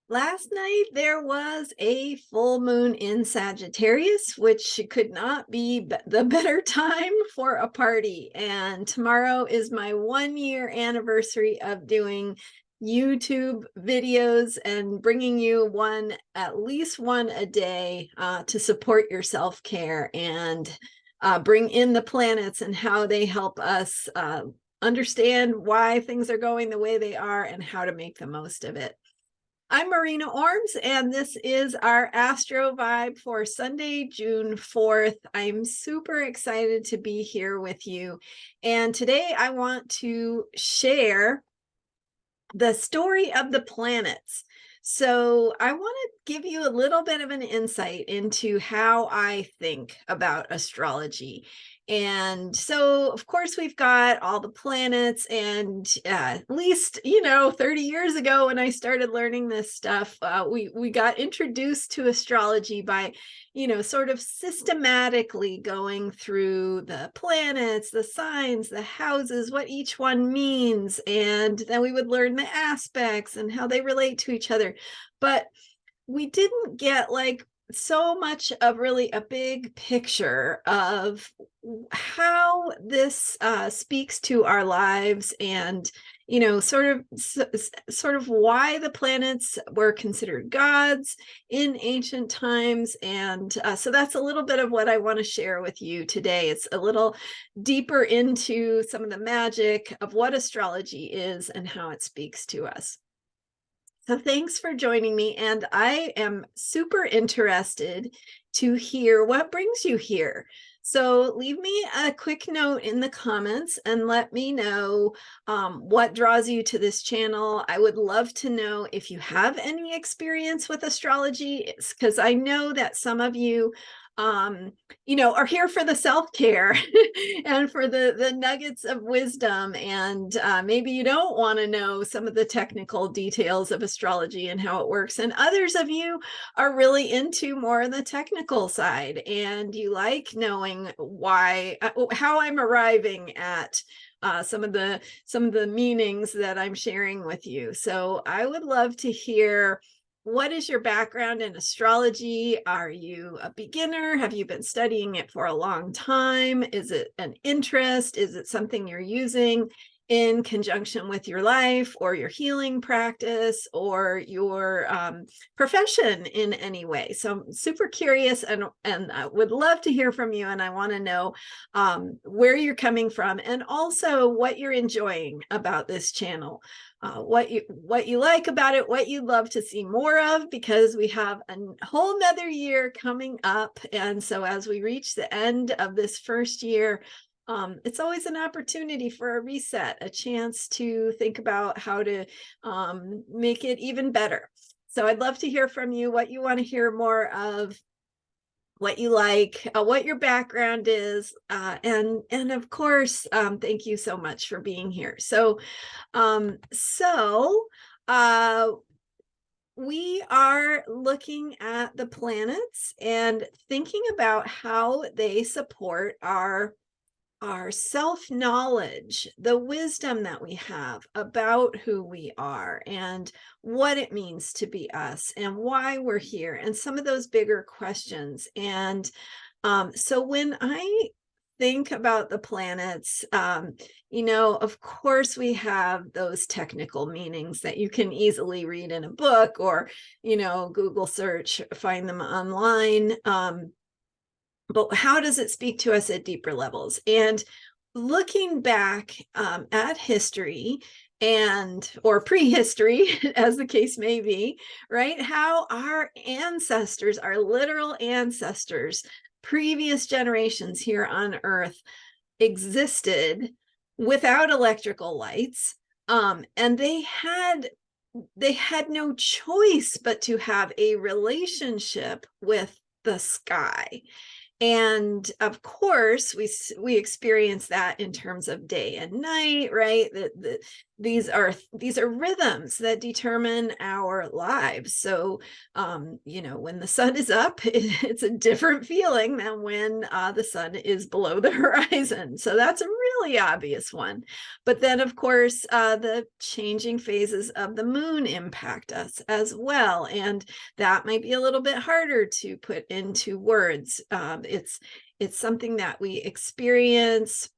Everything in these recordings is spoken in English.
Last night there was a full moon in Sagittarius, which could not be the better time for a party. And tomorrow is my 1 year anniversary of doing YouTube videos and bringing you at least one a day to support your self-care and bring in the planets and how they help us understand why things are going the way they are and how to make the most of it. I'm Marina Orms, and this is our Astro Vibe for Sunday, June 4th. I'm super excited to be here with you. And today I want to share the story of the planets. So I want to give you a little bit of an insight into how I think about astrology. And so, of course, we've got all the planets, and at least, 30 years ago when I started learning this stuff, we got introduced to astrology by sort of systematically going through the planets, the signs, the houses, what each one means. And then we would learn the aspects and how they relate to each other. But we didn't get so much of really a big picture of how this speaks to our lives, and sort of why the planets were considered gods in ancient times. And so that's a little bit of what I want to share with you today. It's a little deeper into some of the magic of what astrology is and how it speaks to us. So thanks for joining me, and I am super interested to hear what brings you here. So leave me a quick note in the comments and let me know what draws you to this channel. I would love to know if you have any experience with astrology, because I know that some of you are here for the self-care and for the nuggets of wisdom. And maybe you don't want to know some of the technical details of astrology and how it works. And others of you are really into more of the technical side, and you like knowing how I'm arriving at some of the meanings that I'm sharing with you. So I would love to hear, what is your background in astrology? Are you a beginner? Have you been studying it for a long time? Is it an interest? Is it something you're using in conjunction with your life or your healing practice or your profession in any way? So I'm super curious, and I would love to hear from you. And I want to know where you're coming from, and also what you're enjoying about this channel. What you like about it, what you'd love to see more of, because we have a whole nother year coming up. And so as we reach the end of this first year, it's always an opportunity for a reset, a chance to think about how to make it even better. So I'd love to hear from you, what you want to hear more of, what you like, what your background is, and of course, thank you so much for being here. So we are looking at the planets and thinking about how they support our self-knowledge, the wisdom that we have about who we are and what it means to be us and why we're here, and some of those bigger questions. And so when I think about the planets, of course, we have those technical meanings that you can easily read in a book or, Google search, find them online. But how does it speak to us at deeper levels? And looking back at history or prehistory, as the case may be, right? How our ancestors, our literal ancestors, previous generations here on Earth existed without electrical lights. And they had no choice but to have a relationship with the sky. And of course, we experience that in terms of day and night, right? these are rhythms that determine our lives. So when the sun is up, it's a different feeling than when the sun is below the horizon. So that's a really obvious one. But then, of course, the changing phases of the moon impact us as well, and that might be a little bit harder to put into words. It's something that we experience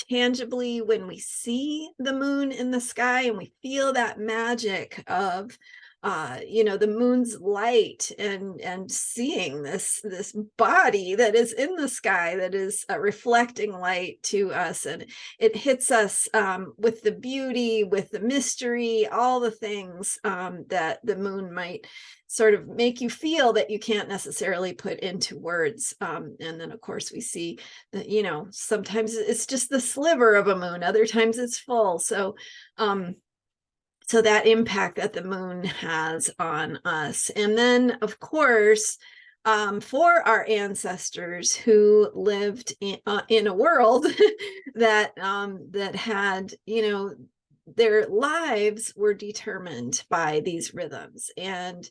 tangibly when we see the moon in the sky, and we feel that magic of the moon's light, and seeing this body that is in the sky that is reflecting light to us, and it hits us with the beauty, with the mystery, all the things that the moon might sort of make you feel that you can't necessarily put into words. And then, of course, we see that, sometimes it's just the sliver of a moon, other times it's full. So that impact that the moon has on us. And then, of course, for our ancestors who lived in a world that had, their lives were determined by these rhythms, and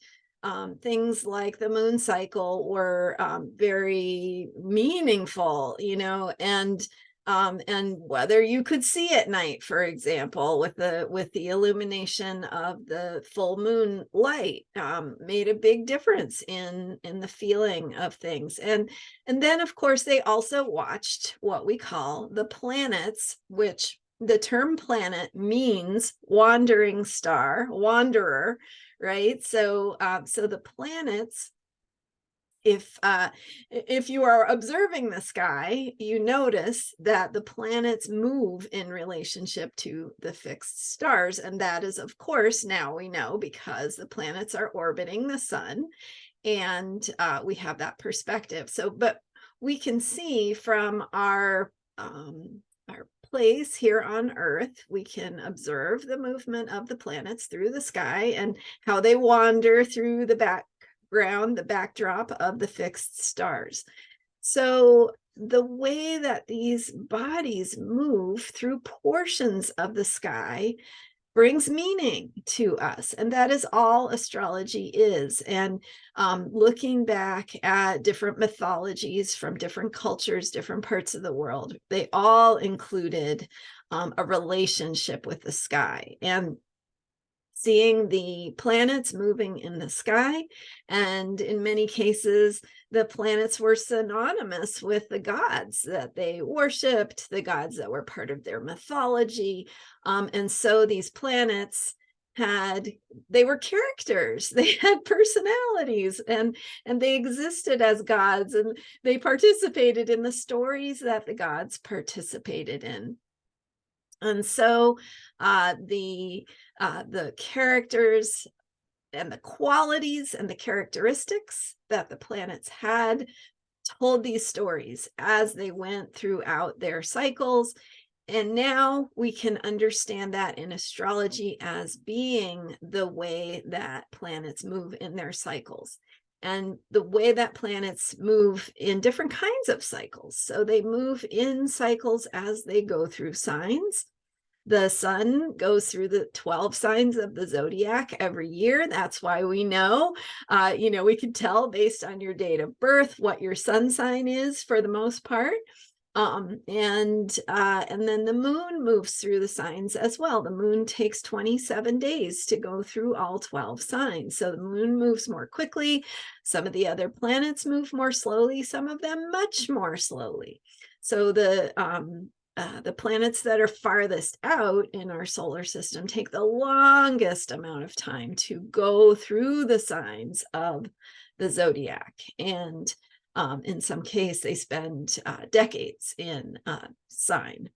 things like the moon cycle were very meaningful, and whether you could see at night, for example, with the illumination of the full moon light, made a big difference in the feeling of things. And then, of course, they also watched what we call the planets, which the term planet means wandering star, wanderer, right? So the planets, if you are observing the sky, you notice that the planets move in relationship to the fixed stars. And that is, of course, now we know, because the planets are orbiting the sun, and we have that perspective. So, but we can see from our place here on Earth, we can observe the movement of the planets through the sky and how they wander through the the backdrop of the fixed stars. So the way that these bodies move through portions of the sky brings meaning to us, and that is all astrology is. And looking back at different mythologies from different cultures, different parts of the world, they all included a relationship with the sky, and seeing the planets moving in the sky. And in many cases, the planets were synonymous with the gods that they worshipped, the gods that were part of their mythology. And so these planets they were characters, they had personalities, and they existed as gods, and they participated in the stories that the gods participated in. And so the characters and the qualities and the characteristics that the planets had told these stories as they went throughout their cycles. And now we can understand that in astrology as being the way that planets move in their cycles, and the way that planets move in different kinds of cycles. So they move in cycles as they go through signs. The sun goes through the 12 signs of the zodiac every year. That's why we know, we can tell based on your date of birth what your sun sign is for the most part. And then the moon moves through the signs as well. The moon takes 27 days to go through all 12 signs. So the moon moves more quickly. Some of the other planets move more slowly, some of them much more slowly. So the planets that are farthest out in our solar system take the longest amount of time to go through the signs of the zodiac. And in some case, they spend decades in sign.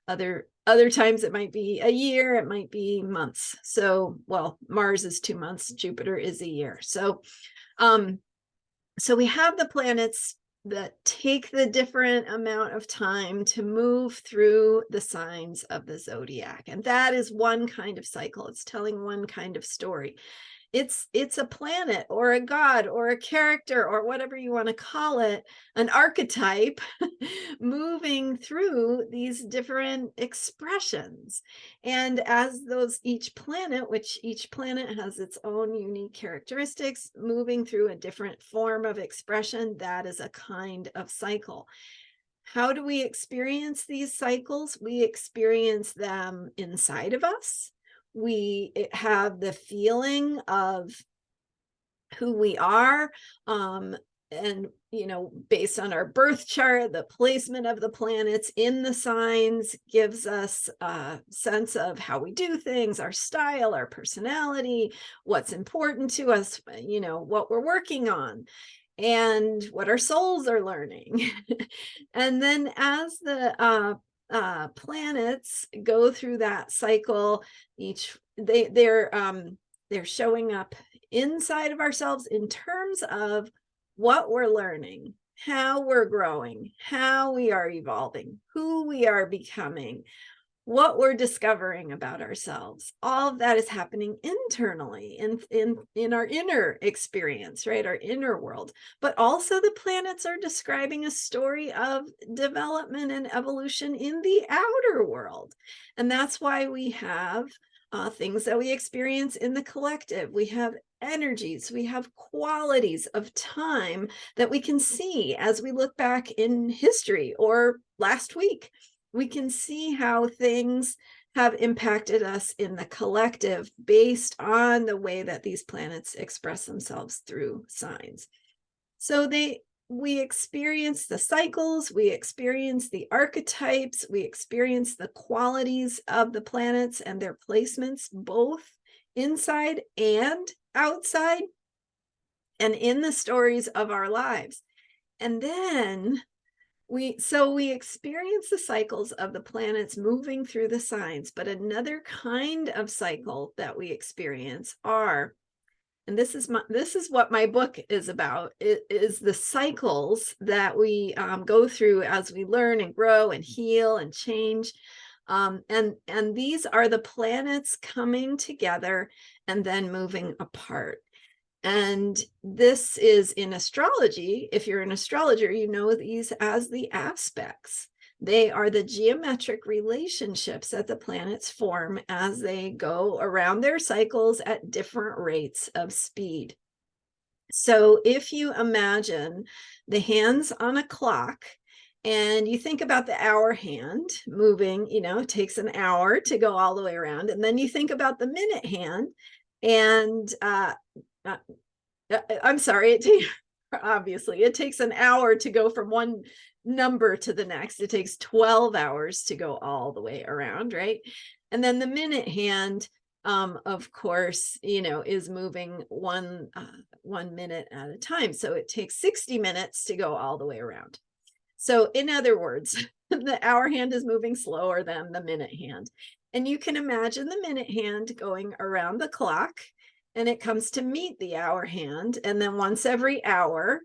Other times it might be a year, it might be months. So, well, Mars is 2 months, Jupiter is a year. So we have the planets that take the different amount of time to move through the signs of the zodiac. And that is one kind of cycle. It's telling one kind of story. It's a planet or a god or a character or whatever you want to call it, an archetype moving through these different expressions. And as those which each planet has its own unique characteristics, moving through a different form of expression, that is a kind of cycle. How do we experience these cycles? We experience them inside of us. We have the feeling of who we are, and based on our birth chart, the placement of the planets in the signs gives us a sense of how we do things, our style, our personality, what's important to us, what we're working on, and what our souls are learning. And then as the planets go through that cycle, they're showing up inside of ourselves in terms of what we're learning, how we're growing, how we are evolving, who we are becoming, what we're discovering about ourselves. All of that is happening internally in our inner experience, right? Our inner world. But also the planets are describing a story of development and evolution in the outer world. And that's why we have things that we experience in the collective. We have energies, we have qualities of time that we can see as we look back in history or last week. We can see how things have impacted us in the collective based on the way that these planets express themselves through signs. So we experience the cycles, we experience the archetypes, we experience the qualities of the planets and their placements, both inside and outside, and in the stories of our lives. And then we experience the cycles of the planets moving through the signs, but another kind of cycle that we experience and this is what my book is about. It is the cycles that we go through as we learn and grow and heal and change. And these are the planets coming together and then moving apart. And this is in astrology. If you're an astrologer, you know these as the aspects. They are the geometric relationships that the planets form as they go around their cycles at different rates of speed. So if you imagine the hands on a clock and you think about the hour hand moving, it takes an hour to go all the way around. And then you think about the minute hand and I'm sorry, obviously it takes an hour to go from one number to the next. It takes 12 hours to go all the way around, right? And then the minute hand, of course, is moving one minute at a time. So it takes 60 minutes to go all the way around. So in other words, the hour hand is moving slower than the minute hand. And you can imagine the minute hand going around the clock, and it comes to meet the hour hand. And then once every hour,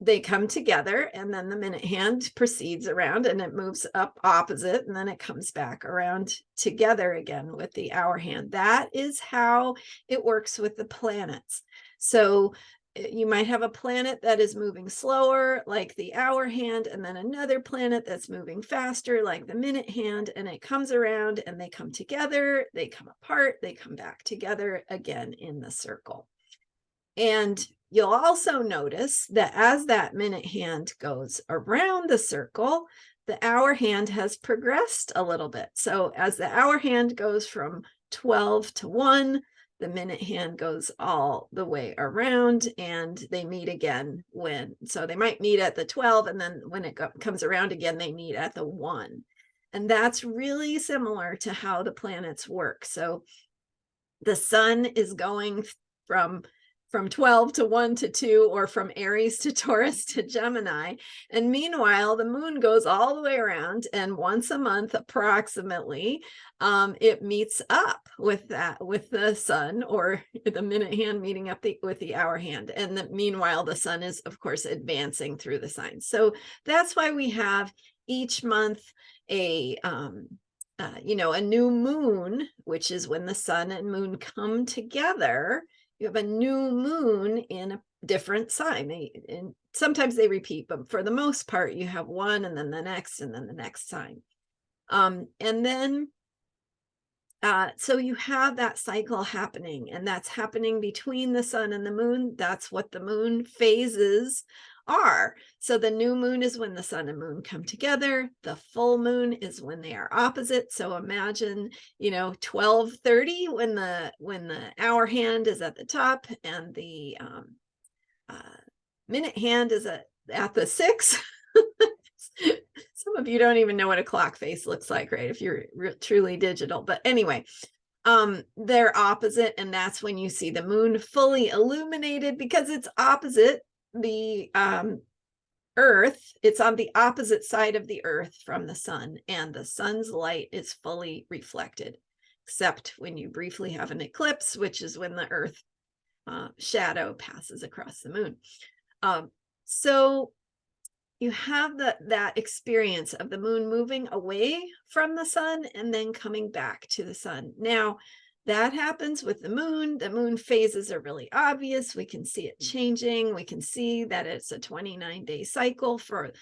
they come together, and then the minute hand proceeds around and it moves up opposite, and then it comes back around together again with the hour hand. That is how it works with the planets. So you might have a planet that is moving slower, like the hour hand, and then another planet that's moving faster, like the minute hand, and it comes around and they come together, they come apart, they come back together again in the circle. And you'll also notice that as that minute hand goes around the circle, the hour hand has progressed a little bit. So as the hour hand goes from 12 to 1, the minute hand goes all the way around, and they meet again so they might meet at the 12, and then when it comes around again, they meet at the 1. And that's really similar to how the planets work. So the sun is going from 12 to 1 to 2, or from Aries to Taurus to Gemini. And meanwhile, the moon goes all the way around, and once a month approximately, it meets up with the sun, or the minute hand meeting up with the hour hand. And meanwhile, the sun is, of course, advancing through the signs. So that's why we have each month a new moon, which is when the sun and moon come together you have a new moon in a different sign. And sometimes they repeat, but for the most part, you have one and then the next and then the next sign. And then so you have that cycle happening, and that's happening between the sun and the moon. That's what the moon phases are. So the new moon is when the sun and moon come together. The full moon is when they are opposite. So imagine, 12:30 when the hour hand is at the top and the minute hand is at the 6. Some of you don't even know what a clock face looks like, right? If you're truly digital. But anyway, they're opposite, and that's when you see the moon fully illuminated because it's opposite the Earth. It's on the opposite side of the Earth from the sun, and the sun's light is fully reflected, except when you briefly have an eclipse, which is when the Earth shadow passes across the moon. So you have that experience of the moon moving away from the sun and then coming back to the sun. Now, that happens with the moon. The moon phases are really obvious. We can see it changing. We can see that it's a 29-day cycle from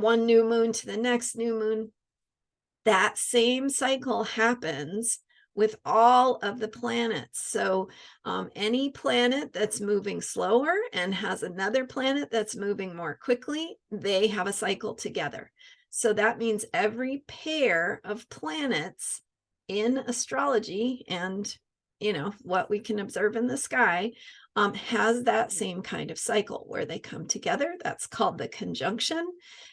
one new moon to the next new moon. That same cycle happens with all of the planets. So any planet that's moving slower and has another planet that's moving more quickly, they have a cycle together. So that means every pair of planets in astrology and, what we can observe in the sky has that same kind of cycle where they come together. That's called the conjunction.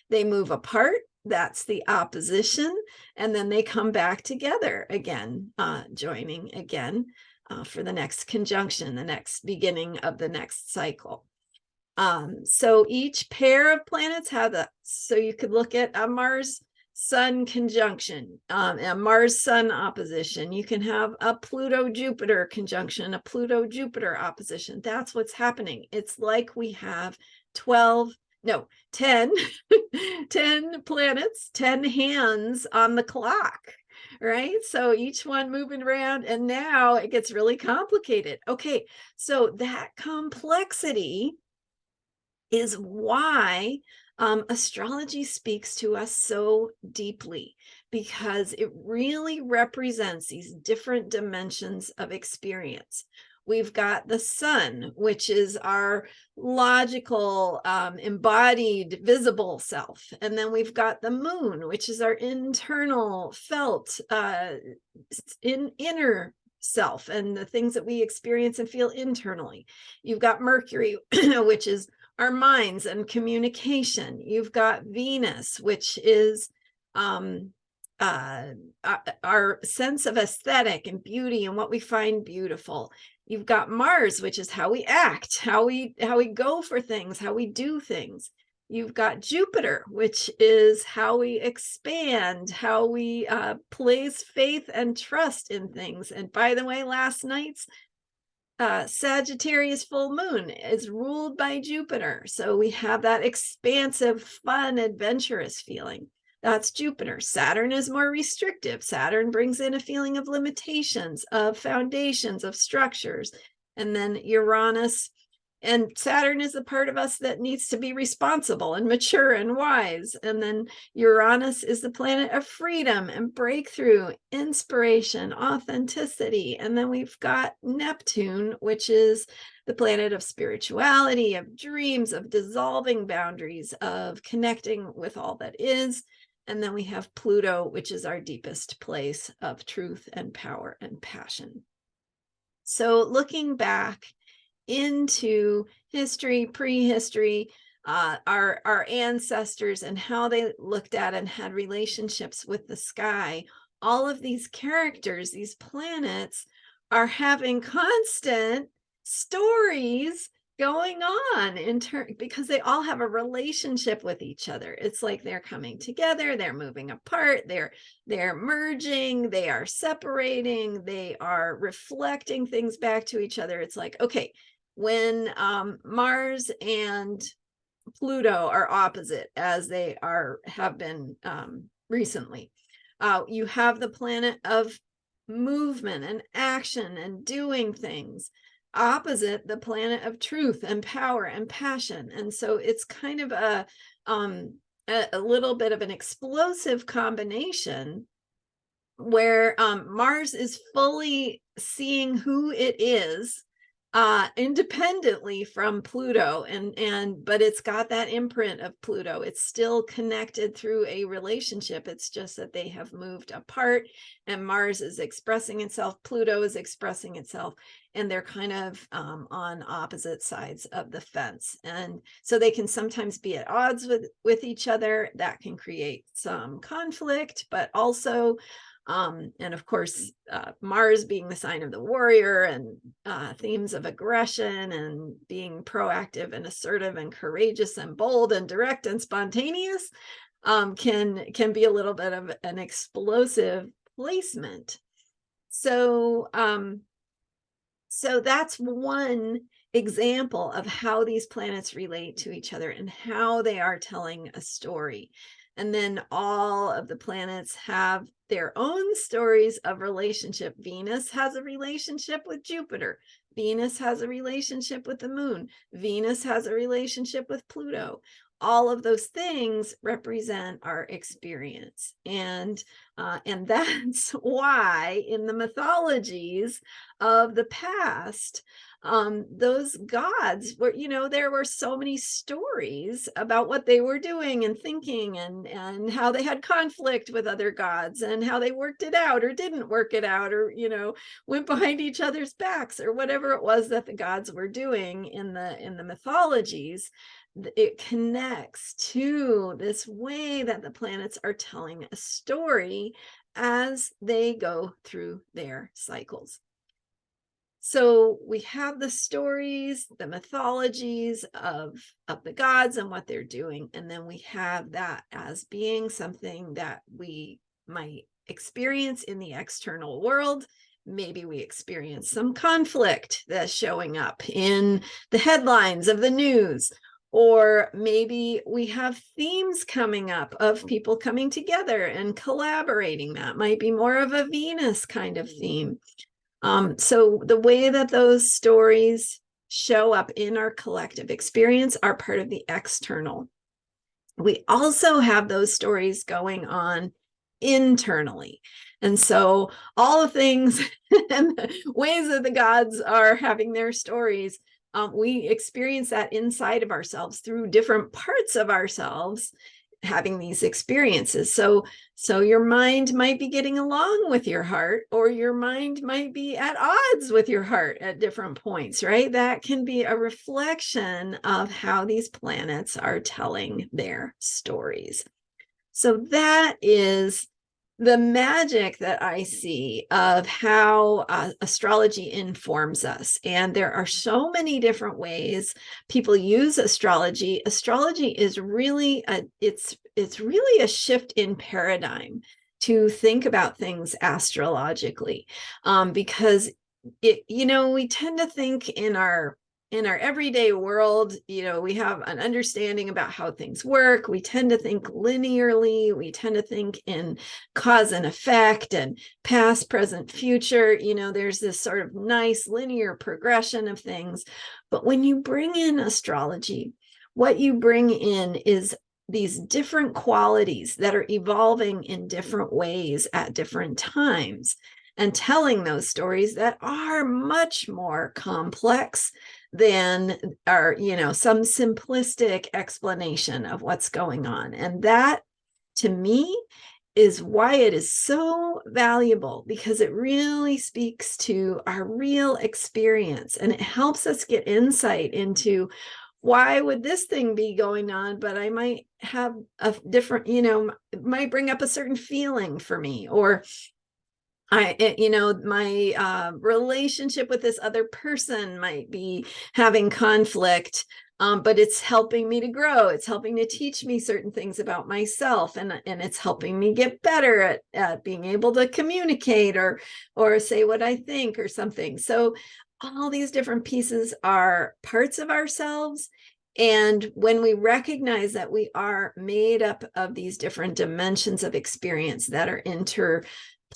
They move apart. That's the opposition, and then they come back together again, joining again for the next conjunction, the next beginning of the next cycle. So each pair of planets have that. So you could look at a Mars-Sun conjunction, a Mars-Sun opposition. You can have a Pluto-Jupiter conjunction, a Pluto-Jupiter opposition. That's what's happening. It's like we have 10 planets, 10 hands on the clock, right? So each one moving around, and now it gets really complicated. Okay, so that complexity is why astrology speaks to us so deeply, because it really represents these different dimensions of experience. We've got the sun, which is our logical, embodied, visible self. And then we've got the moon, which is our internal, felt, inner self, and the things that we experience and feel internally. You've got Mercury, which is our minds and communication. You've got Venus, which is our sense of aesthetic and beauty and what we find beautiful. You've got Mars, which is how we act, how we go for things, how we do things. You've got Jupiter, which is how we expand, how we place faith and trust in things. And by the way, last night's Sagittarius full moon is ruled by Jupiter. So we have that expansive, fun, adventurous feeling. That's Jupiter. Saturn is more restrictive. Saturn brings in a feeling of limitations, of foundations, of structures. And then Uranus, and Saturn is the part of us that needs to be responsible and mature and wise. And then Uranus is the planet of freedom and breakthrough, inspiration, authenticity. And then we've got Neptune, which is the planet of spirituality, of dreams, of dissolving boundaries, of connecting with all that is. And then we have Pluto, which is our deepest place of truth and power and passion. So looking back into history, prehistory, our ancestors and how they looked at and had relationships with the sky, all of these characters, these planets, are having constant stories going on because they all have a relationship with each other. It's like they're coming together, they're moving apart, they're merging, they are separating, they are reflecting things back to each other. It's like, okay, when Mars and Pluto are opposite, as they have been recently, you have the planet of movement and action and doing things. opposite the planet of truth and power and passion. And so it's kind of a little bit of an explosive combination where Mars is fully seeing who it is independently from Pluto, but it's got that imprint of Pluto. It's still connected through a relationship. It's just that they have moved apart, and Mars is expressing itself, Pluto is expressing itself, and they're kind of on opposite sides of the fence. And so they can sometimes be at odds with each other. That can create some conflict, but also and of course, Mars being the sign of the warrior, and themes of aggression and being proactive and assertive and courageous and bold and direct and spontaneous can be a little bit of an explosive placement. So so that's one example of how these planets relate to each other and how they are telling a story. And then all of the planets have their own stories of relationship. Venus has a relationship with Jupiter. Venus has a relationship with the moon. Venus has a relationship with Pluto. All of those things represent our experience. And that's why in the mythologies of the past, those gods were, there were so many stories about what they were doing and thinking, and how they had conflict with other gods, and how they worked it out or didn't work it out, or went behind each other's backs, or whatever it was that the gods were doing in the mythologies. It connects to this way that the planets are telling a story as they go through their cycles. So we have the stories, the mythologies of the gods and what they're doing. And then we have that as being something that we might experience in the external world. Maybe we experience some conflict that's showing up in the headlines of the news. Or maybe we have themes coming up of people coming together and collaborating. That might be more of a Venus kind of theme. So the way that those stories show up in our collective experience are part of the external. We also have those stories going on internally. And so all the things and the ways that the gods are having their stories, we experience that inside of ourselves through different parts of ourselves having these experiences. So your mind might be getting along with your heart, or your mind might be at odds with your heart at different points, right? That can be a reflection of how these planets are telling their stories. So that is the magic that I see of how astrology informs us. And there are so many different ways people use astrology. Astrology is really it's really a shift in paradigm to think about things astrologically, because we tend to think in our everyday world, we have an understanding about how things work. We tend to think linearly. We tend to think in cause and effect and past, present, future. There's this sort of nice linear progression of things. But when you bring in astrology, what you bring in is these different qualities that are evolving in different ways at different times, and telling those stories that are much more complex than some simplistic explanation of what's going on. And that, to me, is why it is so valuable, because it really speaks to our real experience, and it helps us get insight into why would this thing be going on, but I might have a different, it might bring up a certain feeling for me, or my relationship with this other person might be having conflict, but it's helping me to grow. It's helping to teach me certain things about myself, and it's helping me get better at being able to communicate or say what I think or something. So all these different pieces are parts of ourselves. And when we recognize that we are made up of these different dimensions of experience that are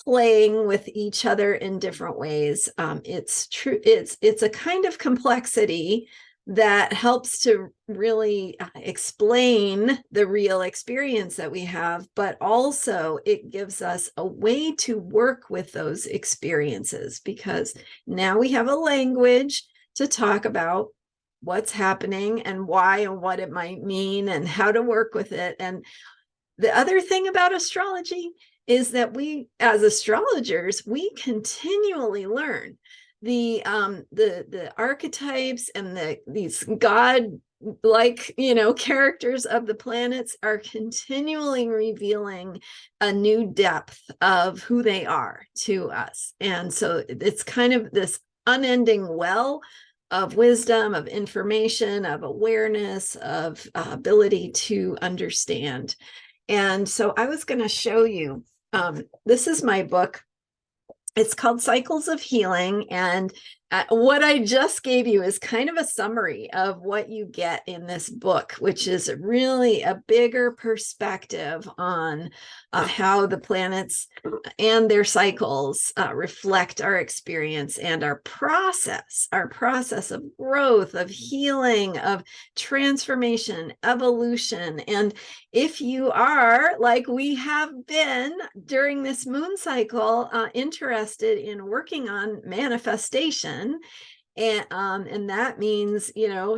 playing with each other in different ways. It's true. It's a kind of complexity that helps to really explain the real experience that we have, but also it gives us a way to work with those experiences, because now we have a language to talk about what's happening and why and what it might mean and how to work with it. And the other thing about astrology is that we, as astrologers, we continually learn the archetypes and these god-like, characters of the planets are continually revealing a new depth of who they are to us. And so it's kind of this unending well of wisdom, of information, of awareness, of ability to understand. And so I was going to show you, this is my book. It's called Cycles of Healing. And what I just gave you is kind of a summary of what you get in this book, which is really a bigger perspective on how the planets and their cycles reflect our experience and our process of growth, of healing, of transformation, evolution. And if you are, like we have been during this moon cycle, interested in working on manifestation, and that means,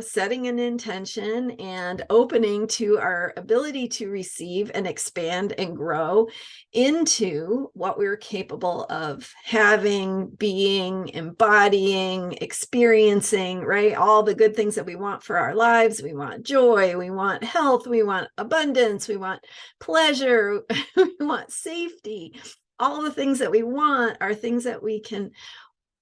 setting an intention and opening to our ability to receive and expand and grow into what we're capable of having, being, embodying, experiencing, right? All the good things that we want for our lives. We want joy, we want health, we want abundance, we want pleasure, we want safety. All the things that we want are things that we can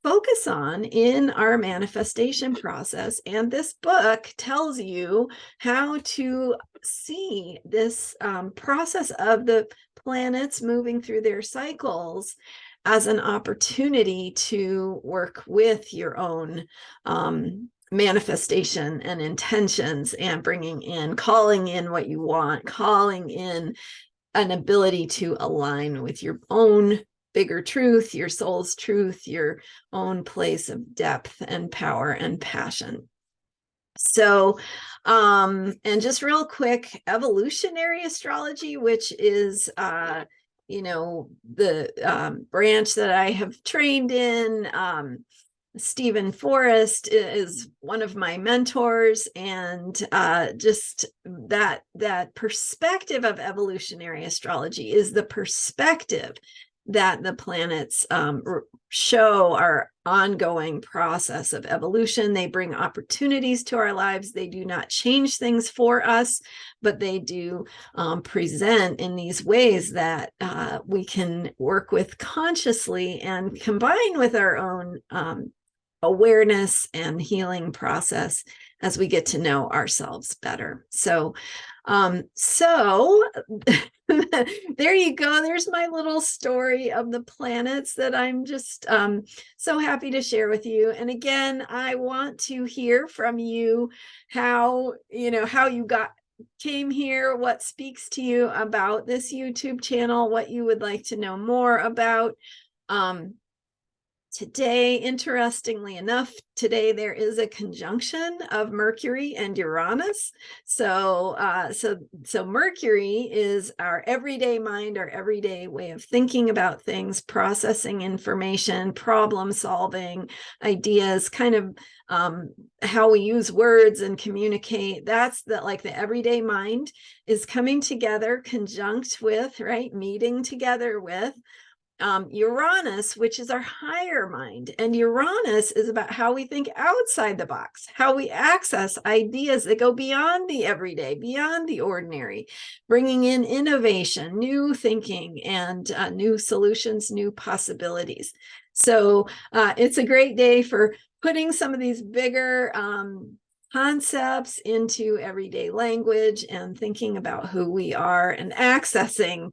focus on in our manifestation process. And this book tells you how to see this process of the planets moving through their cycles as an opportunity to work with your own manifestation and intentions, and calling in what you want, calling in an ability to align with your own bigger truth, your soul's truth, your own place of depth and power and passion. So, and just real quick, evolutionary astrology, which is, the branch that I have trained in. Stephen Forrest is one of my mentors, and just that perspective of evolutionary astrology is the perspective that the planets show our ongoing process of evolution. They bring opportunities to our lives. They do not change things for us, but they do present in these ways that we can work with consciously and combine with our own awareness and healing process as we get to know ourselves better. So there you go. There's my little story of the planets that I'm just so happy to share with you. And again, I want to hear from you how you came here, what speaks to you about this YouTube channel, what you would like to know more about. Today, interestingly enough, there is a conjunction of Mercury and Uranus. So Mercury is our everyday mind, our everyday way of thinking about things, processing information, problem solving, ideas, kind of how we use words and communicate. That's the everyday mind is coming together, conjunct with, right, meeting together with Uranus, which is our higher mind. And Uranus is about how we think outside the box, how we access ideas that go beyond the everyday, beyond the ordinary, bringing in innovation, new thinking, and new solutions, new possibilities. So it's a great day for putting some of these bigger concepts into everyday language and thinking about who we are and accessing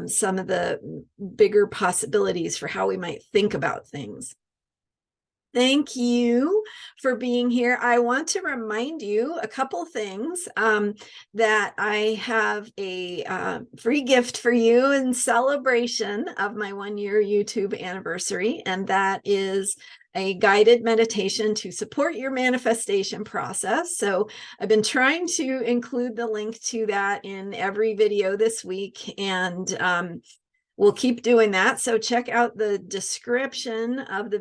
some of the bigger possibilities for how we might think about things. Thank you for being here. I want to remind you a couple things, that I have a free gift for you in celebration of my 1-year YouTube anniversary, and that is a guided meditation to support your manifestation process. So I've been trying to include the link to that in every video this week, and we'll keep doing that. So check out the description of the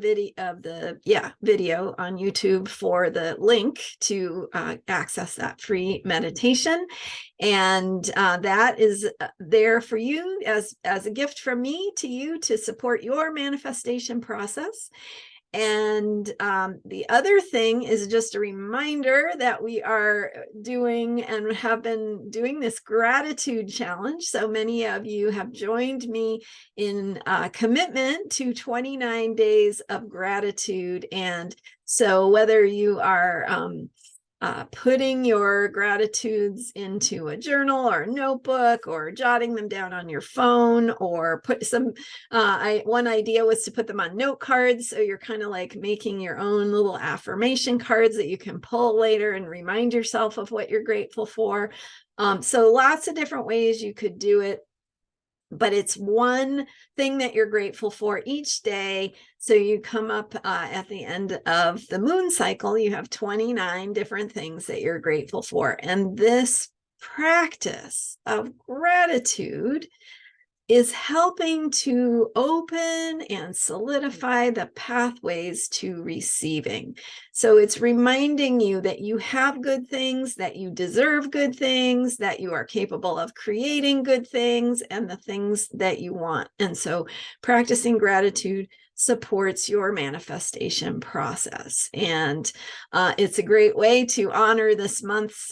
video on YouTube for the link to access that free meditation. And that is there for you as a gift from me to you to support your manifestation process. And the other thing is just a reminder that we are doing and have been doing this gratitude challenge. So many of you have joined me in commitment to 29 days of gratitude. And so whether you are putting your gratitudes into a journal or a notebook, or jotting them down on your phone, or put some, one idea was to put them on note cards. So you're kind of like making your own little affirmation cards that you can pull later and remind yourself of what you're grateful for. So lots of different ways you could do it. But it's one thing that you're grateful for each day. So you come up at the end of the moon cycle, you have 29 different things that you're grateful for. And this practice of gratitude is helping to open and solidify the pathways to receiving. So it's reminding you that you have good things, that you deserve good things, that you are capable of creating good things and the things that you want. And so practicing gratitude supports your manifestation process. And it's a great way to honor this month's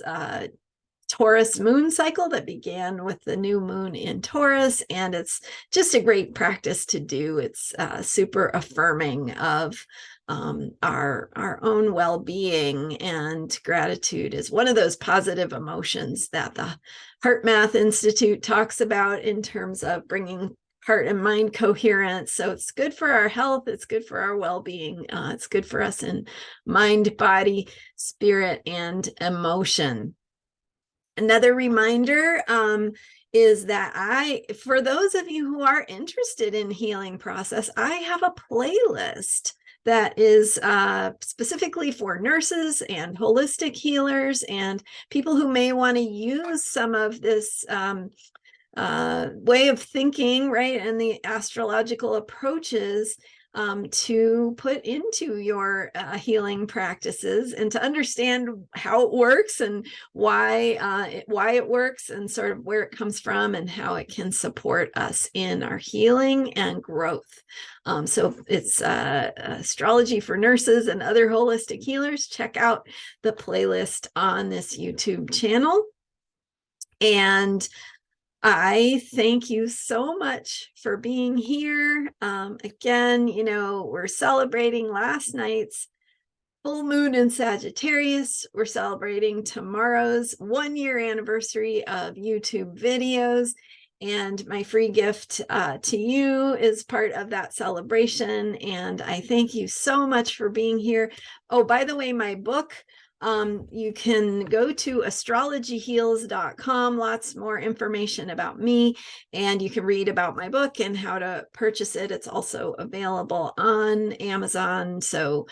Taurus moon cycle that began with the new moon in Taurus, and it's just a great practice to do. It's super affirming of our own well-being, and gratitude is one of those positive emotions that the Heart Math Institute talks about in terms of bringing heart and mind coherence. So it's good for our health, it's good for our well-being, it's good for us in mind, body, spirit, and emotion. Another reminder is that for those of you who are interested in healing process, I have a playlist that is specifically for nurses and holistic healers and people who may want to use some of this way of thinking, right, and the astrological approaches to put into your healing practices, and to understand how it works and why it works, and sort of where it comes from and how it can support us in our healing and growth. So it's Astrology for Nurses and Other Holistic Healers. Check out the playlist on this YouTube channel. And I thank you so much for being here. Again, we're celebrating last night's full moon in Sagittarius. We're celebrating tomorrow's 1-year anniversary of YouTube videos. And my free gift to you is part of that celebration. And I thank you so much for being here. Oh, by the way, my book, you can go to astrologyheals.com, lots more information about me, and you can read about my book and how to purchase it. It's also available on Amazon, so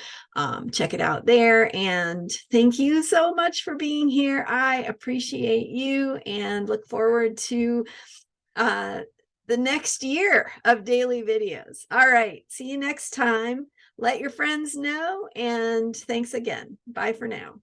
check it out there. And thank you so much for being here. I appreciate you and look forward to the next year of daily videos. All right, see you next time. Let your friends know, and thanks again. Bye for now.